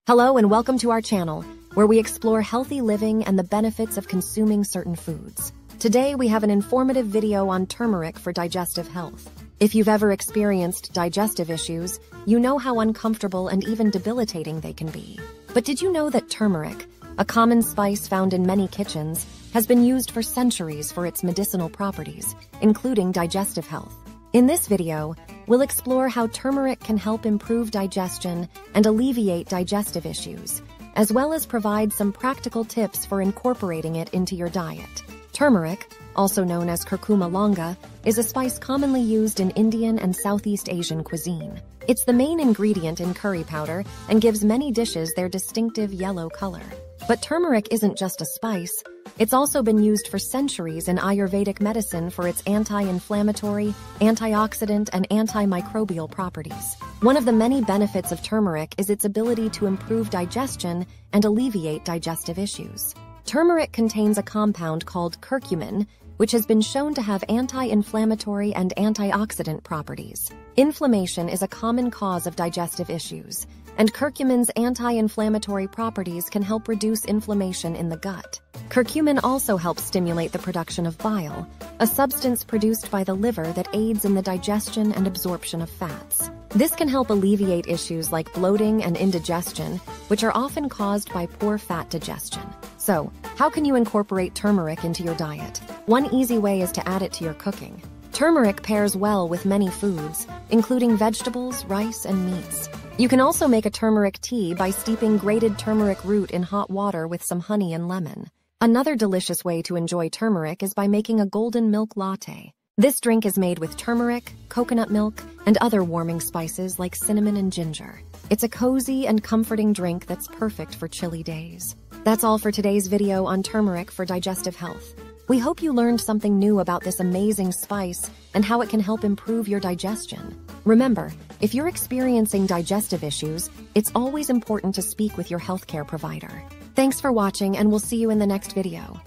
Hello and welcome to our channel, where we explore healthy living and the benefits of consuming certain foods. Today we have an informative video on turmeric for digestive health. If you've ever experienced digestive issues, you know how uncomfortable and even debilitating they can be. But did you know that turmeric, a common spice found in many kitchens, has been used for centuries for its medicinal properties, including digestive health? In this video, we'll explore how turmeric can help improve digestion and alleviate digestive issues, as well as provide some practical tips for incorporating it into your diet. Turmeric, also known as curcuma longa, is a spice commonly used in Indian and Southeast Asian cuisine. It's the main ingredient in curry powder and gives many dishes their distinctive yellow color. But turmeric isn't just a spice. It's also been used for centuries in Ayurvedic medicine for its anti-inflammatory, antioxidant, and antimicrobial properties. One of the many benefits of turmeric is its ability to improve digestion and alleviate digestive issues. Turmeric contains a compound called curcumin, which has been shown to have anti-inflammatory and antioxidant properties. Inflammation is a common cause of digestive issues, and curcumin's anti-inflammatory properties can help reduce inflammation in the gut. Curcumin also helps stimulate the production of bile, a substance produced by the liver that aids in the digestion and absorption of fats. This can help alleviate issues like bloating and indigestion, which are often caused by poor fat digestion. So, how can you incorporate turmeric into your diet? One easy way is to add it to your cooking. Turmeric pairs well with many foods, including vegetables, rice, and meats. You can also make a turmeric tea by steeping grated turmeric root in hot water with some honey and lemon. Another delicious way to enjoy turmeric is by making a golden milk latte. This drink is made with turmeric, coconut milk, and other warming spices like cinnamon and ginger. It's a cozy and comforting drink that's perfect for chilly days. That's all for today's video on turmeric for digestive health. We hope you learned something new about this amazing spice and how it can help improve your digestion. Remember, if you're experiencing digestive issues, it's always important to speak with your healthcare provider. Thanks for watching, and we'll see you in the next video.